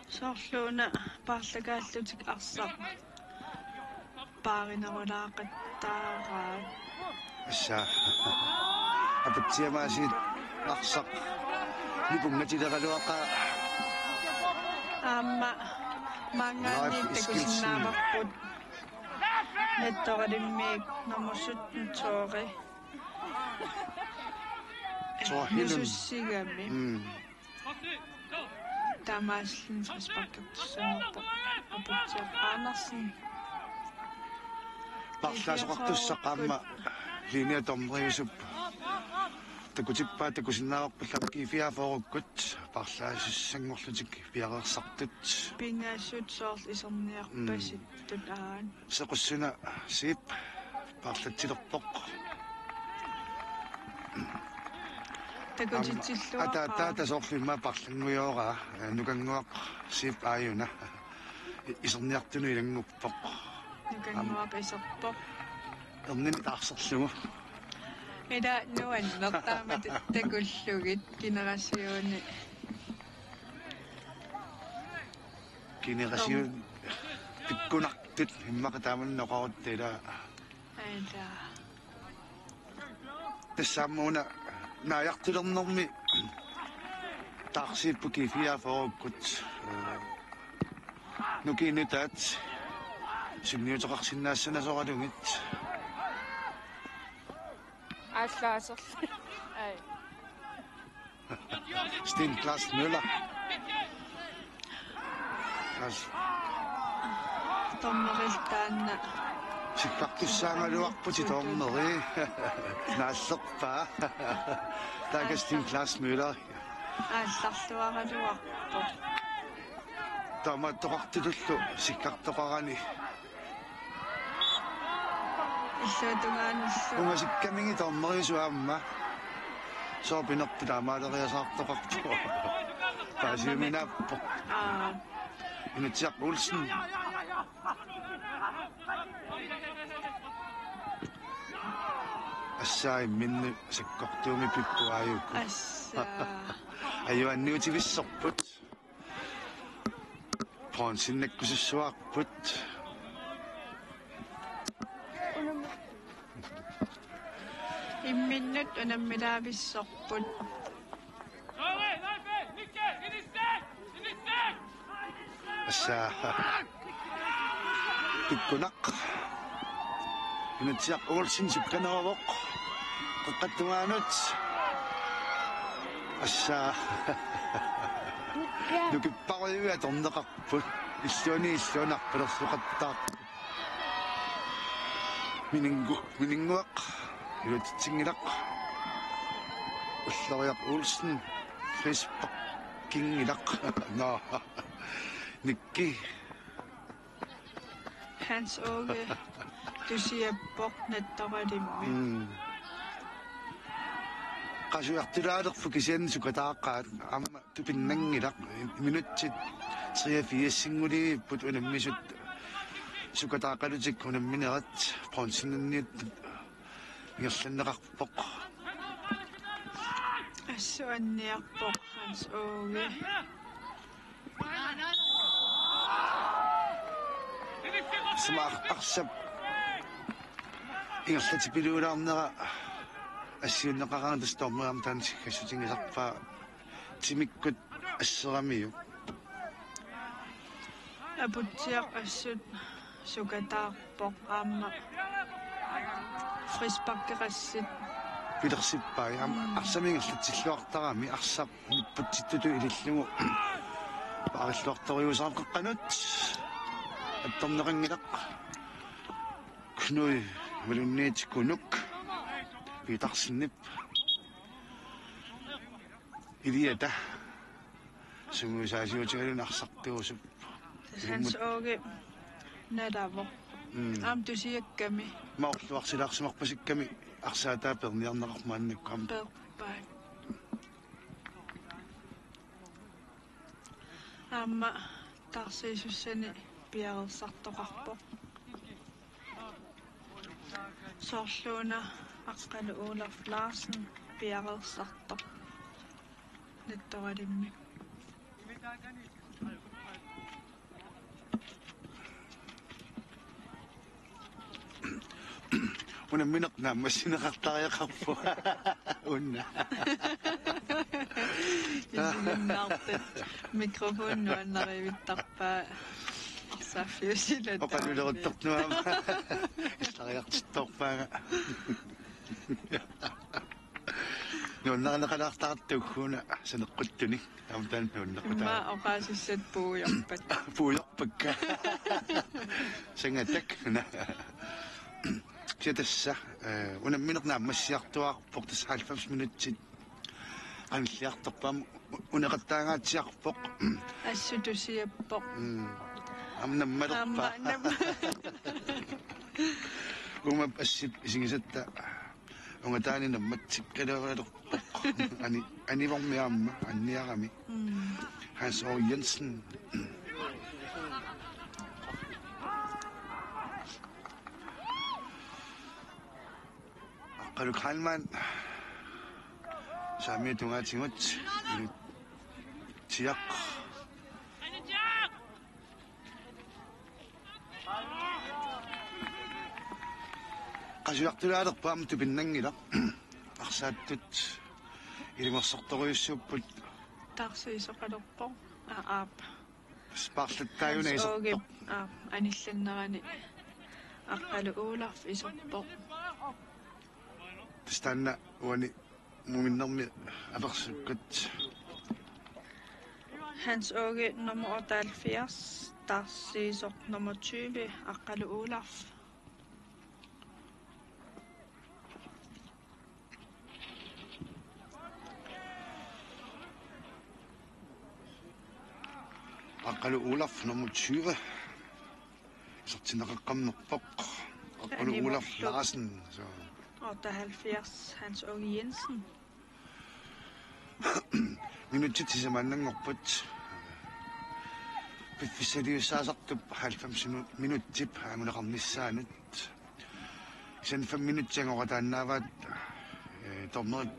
Sorluuna paarlakaallutik arsaq. Paarinarulaaqattaaraa. Assa aputsiamaasiit arsaq nipungatileraluaqa Aamma maangaani takusinnaamaqput. Nettoqalimmiik namussut nutsoori. Nusussigami. Tamaallin trasparkertussanerpa. Aputsiaq Andersen. parlaasoqartussaqaamma linia torneriusup takutippaa takusinnaaqarpallam kiifiaaforukkut parlaasissangorlutik piaqersartut Pingaassut soorl iserniarpasit tutaan. sequssuna siip parlatsilerpoq Takutitsilluaqaa. ata soorlimma parlanguyoora nukanguaq siip aayuna iserniartunu ilanguppoq Nukanguaq iserpoq. ernini taarserlugu Ida nuannertaamat takullugit generasiuni. generasiun tikkunartut immaqataamannoqaruttaila Aida. тассааммуна нааяқтулернэрми таарсииппу кифиаафоруkkut нукинутаат синниутеқарсинаассанасоралугит Ааллаасер. Ай. Sten Klaas Møller ас Torneriltaanna. сиккартуссаангалуарпути тоорнери нааллерпаа таага Sten Klaas Møller Аалларлуаралуарпо. тама тоқартуллу сиккартоқарани Иллуатунгаануллу. унгасиккамиги тоорнерисуаамма соопинерпу таамаалериасаартоқарпу паасиуминааппо инутсиақ Olsen ассаи минни саккортууми пиппу ааюкку Assa. аюанниутивиссерпут понсиннаккусуссуарпут Imminnut unammilaavissорput. assa tikkunaq инутсиақ Olsen сукканеравоқ қеққаттунгаанут assa нукиппаруйуа торнеқарпут иллуанарпалерсуқаттаа минингуақ юутитсингилақ уллариақ Olsen фейсбуккингилақ на никки Hans Åge. Du siger boknettoqalimmi. qasuartulaaleqfu kisian sukataaqaat amma tupinnangilaq minutsit 3-4 put unammisut sukataaqalutik unamminerat pronsinniit ngerlanneqarpoq Assuanniarpoq Hans Åge. Sma arsap ingerlatipiluulaarnera ассиуннеқараанас тормуам таанси кассутингисарпаа тимиккут ассерамиу апутсиақ ассут сукатаарпоқ аама фриспаккерассит пилерсиппаа яама арсамингерлатсиллуартарами арсап ниппутситтуту илиллугу паариллуарториусааққанут аттарнеқангилақ кнуи валунниит кунук питарсиннип илиата сунгусаасиутигалун арсартуусуп hans ooge надавоқ аам тусиакками маорлуарсилаарсимарпасикками арсаатаа перниарнеқармааннаккам перпаа аама тарсиисуссани пиарерсартоқарпоқ соорлууна аққалу Олаф Ларсен пиарерсартоқ нэтторалимми унамминеқна массинеқартариақарпу унна исиннартат микрофон нуаннаривиттарпаа арсааффиусилат оқалулеруттортнуама истариартитторпаага нуаннарнеқалаартаартуггуна санеққуттуни амтаан нуаннеққутаа ма оқаасиссат пууярпат пуйорпакка сангатак тетасса унамминеқна массиартуаарпоқ тас 90 минутсит анлиарторпаам унеқаттаагаатсиарпоқ ассутусиаппоқ амнаммалерпаа ума ассит исигисатта унгатаани намматсиккалералерпоқ анивормиаамма анниарами Hans O. Jensen Qaluk Halman Sami tungatingut tiaq qasuartulaalerpaam tupinnangila arsaаттут илимерсорторуйуссууппут тарсиисоқалерпоқ аап спарлаттааюнагисорпоқ анилланнерани аққалу Олаф исорпоқ тастанна уани муминнэрми аперсуккут Hans Åge nummer 78 тарсиисоқ nummer 20 аққалу Олаф аққалу Олаф nummer 20 сортинеқаққамнерпоқ аққалу Олаф Larsen så 78 Hans Åge Jensen минутит сисамааннангорпут пиффисалиуссаасартуп 90 минуттип амунеқарниссаанут 5 минуттиангоратааннааваат тормерит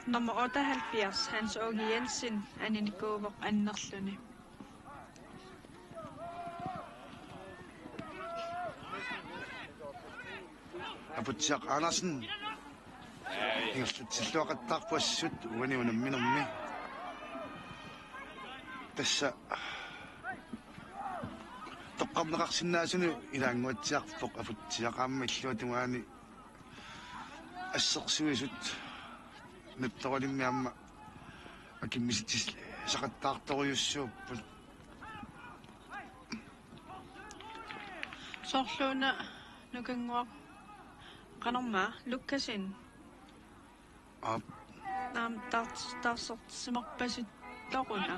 nummer 78 Hans Åge Jensen аниникуувоқ аннерлүни апутсиақ Andersen ингерлатсиллуақаттаарпуассут уани унамминерми тасса тоққарнеқарсинаасуну илаангуатсиарпоқ апутсиақаама иллуатунгаани ассерсуисут нутторалиммиамма акиммиситис сақаттаарторюссууппут соорлууна нукангуақ qanarmaa lukkasin naam tarsortisimarpasuttoruna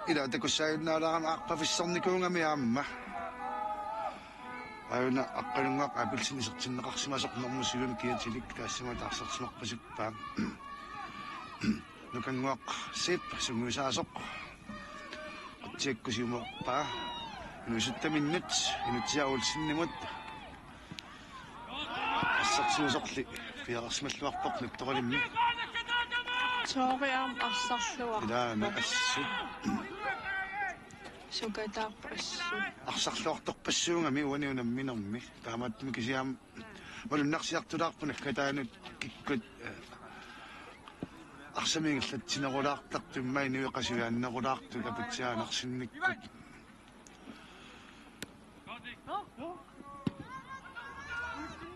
ila takussaaginnaalaarama arpafissarnikuungami aamma ayuna aqqalungaaq apilsinisertinneqarsimasoqnormusilun kiatilik taassima taarsortimarpasuppaam nukanguaq sip sunguisaasoq qatiakkusiumorpaa inusuttaminnut inutsiaulsinnimut ассарсуусорли пиарсмаллуарпоқ нутторалимми ториам арсарлуар илаана ассут Sukataarpassu. Arsarluartorpassuungami uaniunamminermi. Taamattumi kisiam malunnaksiartulaarpuna kataanut kikkut арсамингиллатсинерулаартартуммай нуиқасивианнерулаарту капутсиаанарсинниккут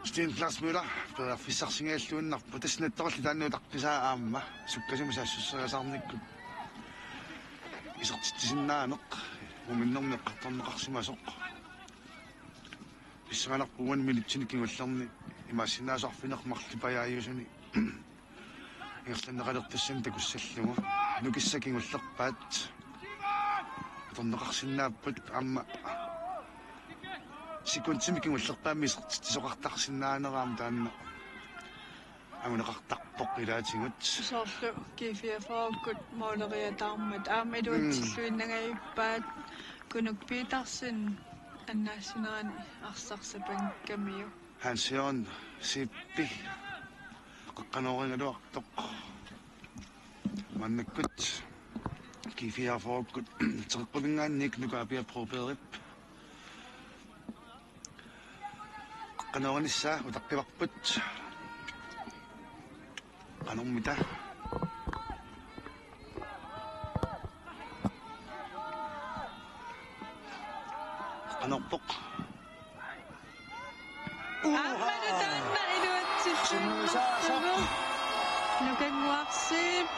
стин классмула перфиссарсингааллуиннарпу таснаттаралли тааннуутарписаа аама суккасима саассуссерасаарниккут исертитсиннаанеқ уминнэрнеққарторнеқарсимасоқ писсаганарпугуан милитсиниккигуллерни имаассинаасоарфинермарлипаяаюсуни ирланнеқалертуссан такуссаллугу нукиссакингуллерпаат торнеқарсинааппут аама секундсимикингуллерпаами исертитсоқартарсинаанераам таанна амунеқартарпоқ илаатингут Sooрлу кифиафааккут моолериатаармат аама илуатсиллуиннагаюппаат кунук питарсин аннаассинерани арсарсапанкамиу хансион сиппи қаққаноорингалуартоқ маннаккут кифиафааккут теққулингаанник нукаапиа проберип қаққаноориниссаа утаққиварпут qanumita qanorpoq аммалутаанна илуатсиллуиннартугу нукангуарсип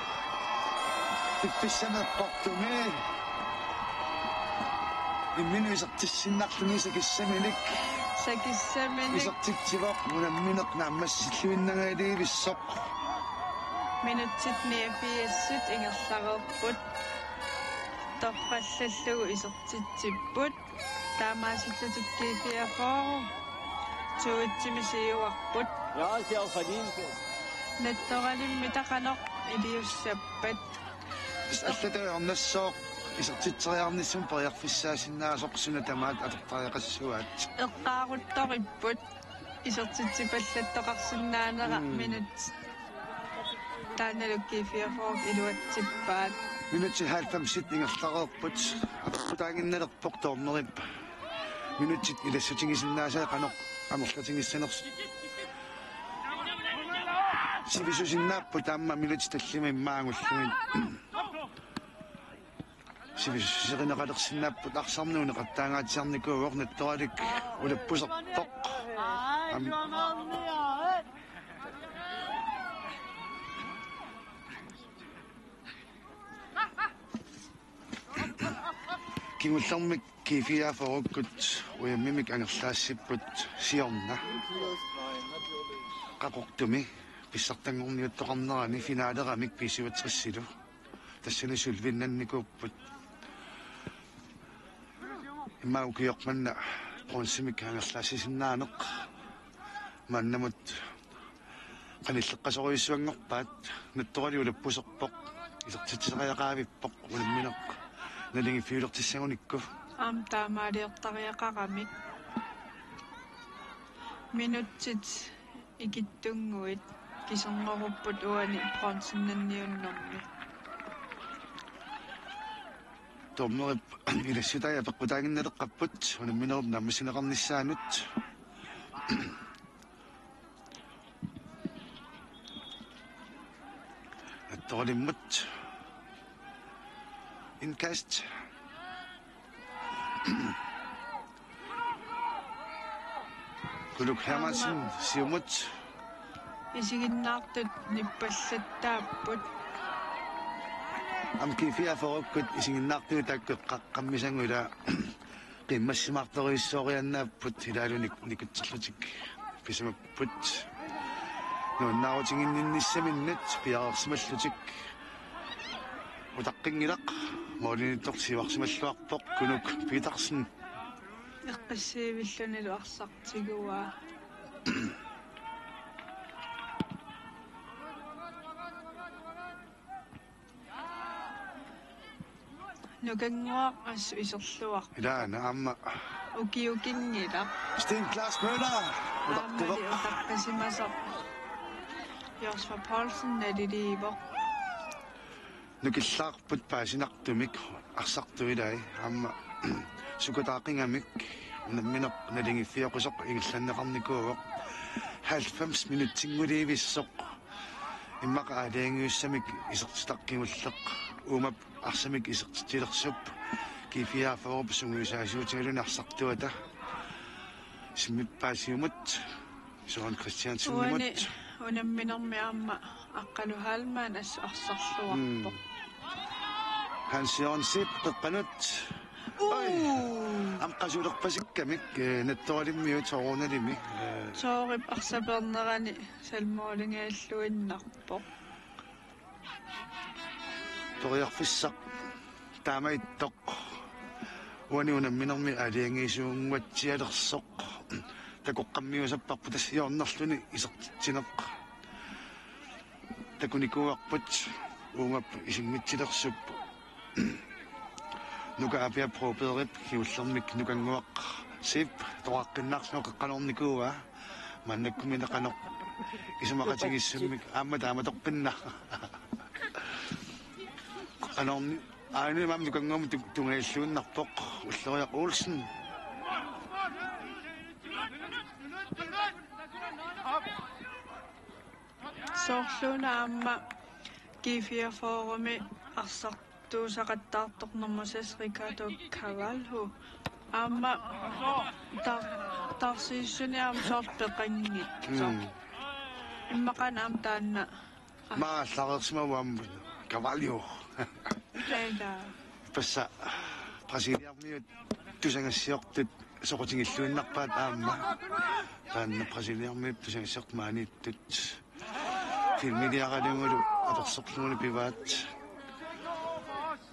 типписсанерпартуми иммину исертиссиннарлуни сакиссаминик сакиссаминик исертитсивақ мунамминеқ нааммассиллуиннагаилиивиссоқ минутсит неапиассут ингерларерпут торпаллаллугу исертитсиппут таамаасиллатиккиифиафоору туутсимисиуарпут Ja, ist ja auch verdient. натторалимми тақанеқ илиуссаппат аллатаернассоо исертитсериарниссум периарфиссаасиннаасоқ суна тамаат атортариақассуаат эққаарутториппут исертитсипаллаттоқарсинаанера минут тааналуккиифиафоорг илуатсиппаат минутси 90 ингерларерпут аппутаангинналерпоқ тоорнерип минутсит илассутингисиннаасаа қанеқ амерлатингиссанерс сивисусиннааппу таамма минутси таллима иммаагуллуин сивисусеринеқалерсиннааппут арсарнууне қаттаангаатсиарникууор натторалик улаппусерпоқ кингуллэрмик кифиафоруккут уяммимик ангерлаассиппут сиорна qaqortumi писсартангорниуттоқарнерани финаалерамик писиватсиссилу тассани сулвиннанникууппут имаукиоқманна пронсимик ангерлаассисиннаанеқ маннамут qanilleqqasoruissuanngorpaat nattorali ulappuserpoq isертитсериақаавиппоқ уламминеқ налинги фиулертиссагуникку аам таамаалиертариақарамик минутсит икиттунгуит кисернеруппут уани пронсиннанниуннэрми томнерип илассутая пеққутаагинналеққаппут уламминеруп наммасинеқарниссаанут атторалиммут inkast kuluk Hermansen siumut исигиннаартут ниппаллаттааппут амкифиафоруккут исигиннаартуи тааккут qaqqammisangula qimmassimaartoriissooriannaapпут илaalуник никутсерлутик писамаппут нуаннаарутингиннissaminnat пиарерсималлутик утаққингилақ моолинитор сиварсималлуарпоқ кунук питарсен эққиссиивиллунилу арсартигуаа нукангуа ассу исерлуар илаана аама укиукингила Sten Klaas Møller аамали утаққисимасо Josfa Poulsen налилииво нукиллаарпут паасинартумик арсартуилай аама sukutaaqingamik unammineq nalingiffiaqusaq ingillanneqarnikuuq 90 minutsinguliivissoq immaqa alaangiussamik isertitaqqimulleq uumap arsamik isertitilersup kiifiaafarup sunguisaasuutigaluni arsartuata simmippaasiumut soon Christiansenimut unamminermi aamma aqqalu haalmaan arsarluarpoq Hans-Jørgen qeqqanut am qasulerpasikkamik nattoralimmiut soorunalimi soorip arsapernerani salmoolingaalluinnarpoq toriarfissaq taamaittoq uani unamminermi aliangiisuunguatsialersoq takoqqammiusapparpu tassiornerluni isertitsineq takunikuuarput uungap isimmitsilersup nuka apia proberip kiullermik nukanguaq sip toaqqinnaarsuno qaqqanornikuua mannakkuminaqanoq isumaqatigissummik aamma taamatorpinna anorni aani mam nukangum tungailluunnarpoq ulleriaq Olsen soorluuna aamma kiifiafoorumi arsartuusaqattaartornermusas Ricardo Carvalho aamma tarsiissuni aam soorpeqangit immaqan aam taanna maallarersimawaam Carvalho Taida passa Brasiliarmiut tusangassiortut soqutiнгиллуиннарпаат аама таанна Brasiliarmiut tusangassiortmaaniittut filmiliaqalungulu аперсорлугуни пиваат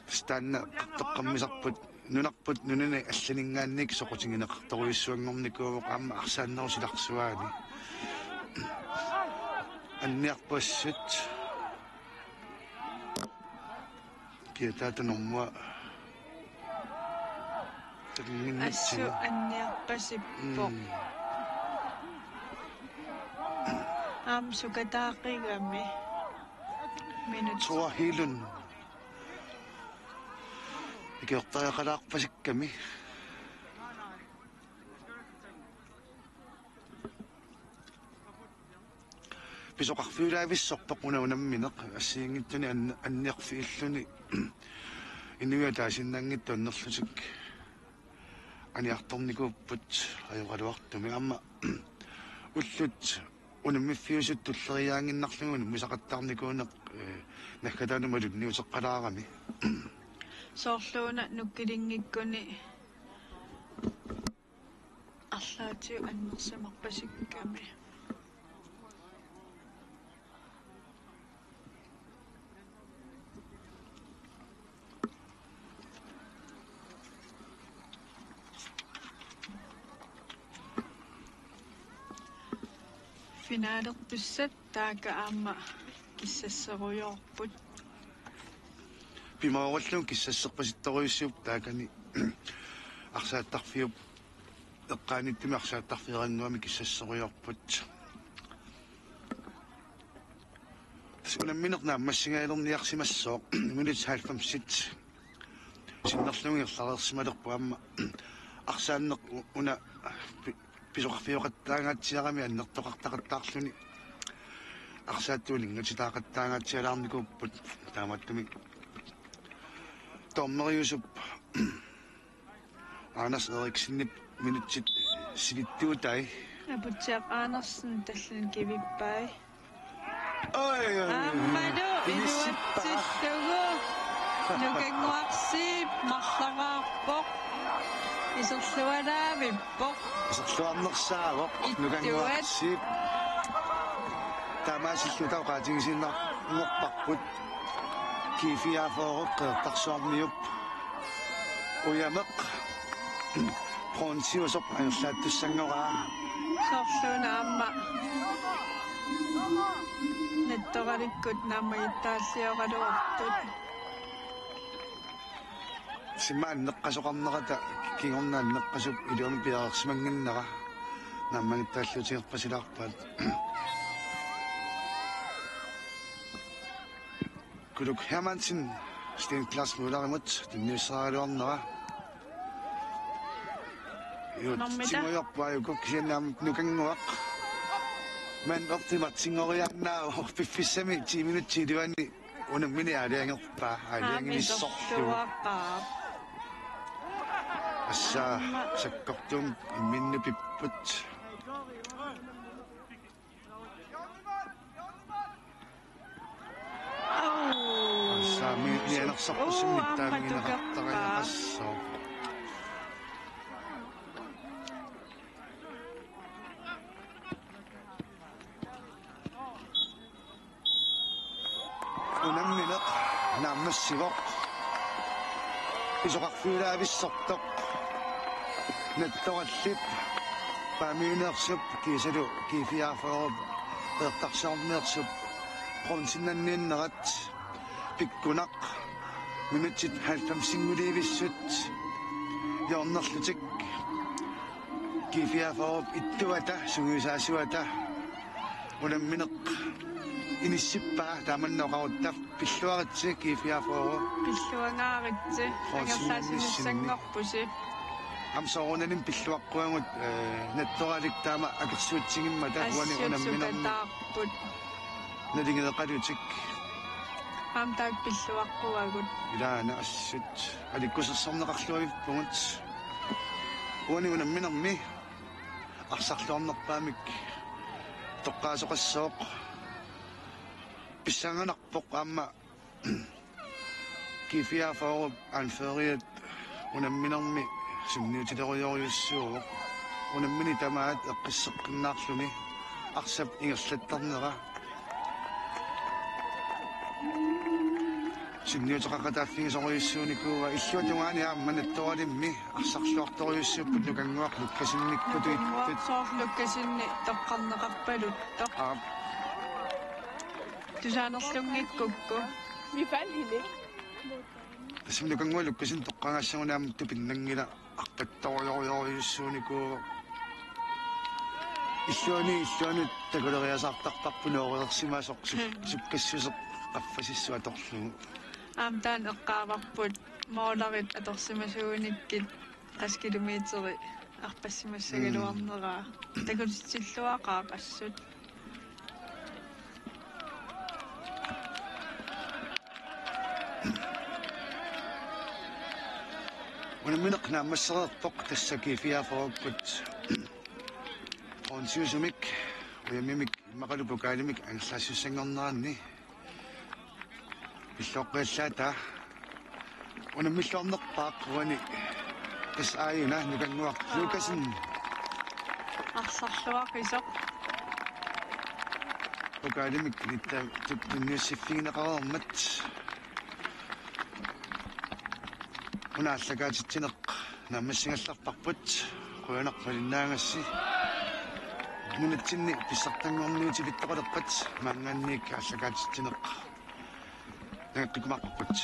станна тоққаммисарпут нунарпут нунани алланингаанник соқутингинеқарторуиссуангорникууоқ аама арсааннерусиларсуаани анниарпассут киатаатанормуа ассу анниарпасиппоқ аам сукатаақигами минут суахилун икеортариақалаарпасикками писоқарфиулаависсорпоқ унаминеқ ассиингиттуни анниарфииллуни инуятаасиннаангитту аннерлутик аниарторникууппут аюқалуартуми аама уллут унаммиффиусут туллериаангиннарлугуни мисақаттарникуунеқ нахкатаанумалут ниутеққалаарами соорлууна нуккилингиккуни арлаатиу аннерсимарпасикками финаалерпуссат таaka аама киссассеруйорпут пимаораллуун киссассерпаситторуйуссууп таакани арсааттарфиуп эққааниттими арсааттарфиерангуами киссассеруйорпут сунамминернаа массингаалерниарсимассоо минут 90 синнерлугиерларерсималерпу аама арсааннеқ уна писоқарфиоқаттаангаатсиарами аннертоқартақаттаарлуни арсааттуулингатитаақаттаангаатсиалаарникууппут тааматтуми томмериусуп Anders Eriksen minutsit sivittuutai апутсиақ Аанерсен таллин кивиппай ой аммаду инуатсиллугу нукангуарсип марлараарпоқ исерлуанаавиппоқ исерлуарнерсаавоқ нукангуарсип тамаасиллутау qaatigisиннар норпарпут кифиафооқ қертарсуармиуп уямеқ пронсиусоқ аюрлааттуссангораа соорлууна аама нэттораликкут наамаиттааллиоқалуартут симаан неққасоқарнерата кигорнаан неққасуп илуами пиарерсимангиннера нааммагиттааллутиерпасилаарпаат Kuluk Hermansen Sten Klaas Møllarimut den nyssaralornera tingorpaajuk kiannaam nukanguaq man optimatsinngoriarnaa piffissami 10 minutsiiliuanni unammini aliangerpaa alianginissorlu assa sakkortum imminnu pipput assa miinersorpusimmittaaminginaqqattariaqassoo unammineq naammassivoq isoqarfiulaavissortoq nattorallip paamiuneersup kiisalu kiifiaafarup eeqqarsiorneersup qonsinnanniinnerat pikkunaq minutsit 90 yornerlutik kiifiaafarup ittuata sugiusaasuata unammineq inissippaa taamannoqaruttaf pilluaritsi kiifiaafaru Pilluangaaritsi angerlaasimissanngorpusi amsoorunanim pilluaqquangut nattoralik taama akersuutsigimma takuani unamminermi тааппут nalingeqalutik амтаак пиллуаққуагут ilaana assut alikkussersorneqarluavippungut uani unamminermi arsarluarnerpaamik toqqaasoqassooq pissanganarpoq aamma kiifiaafarup anferiat unamminermi simniutilerujoriussuuq unammini tamaat eqqisseqqinnaarluni arsap ingerlattarnera simniuteqaqataaffigisoruyussuunikuuva illuatungaani aamma nattoralimmi arsarluartoriussuupput nukanguaq lukkasinnikkutu ittut соорlukkasinni тоққарнеқарпалутто тусаанерлунгиккукку Mifalhine. simnukangua lukkasin toqqangassagунааматту пиннангила арпатторуйоруйорuyussuunikuuva illuani takuleriasaartarparpunu oqersimaasoq sukkassусеқ qaffasissua torlugu аамтаан эққааварпут мооларит аторсимасууниккит 3 километри арпассимассагалуарнераа такулсиллуақаа qassut unammineq naammassereerpoq tassakkiifiaafarupput onsiusumik uyamimik maqalupukaalimik angerlaassussangorneraanni pilloqqeallaata unammilluarnerpaaq uani tas aayuna nukanguaq lukasin арсарлуақисоқ ukaalimik nitta tunniussiffigineqarermat unaallakaatittineq naammassingallarparput quyanarpalinnaangassi minutsinni pissartanngorniuti pittoqaleqqat maangaanniik allakaatittineq naqqikumaqparput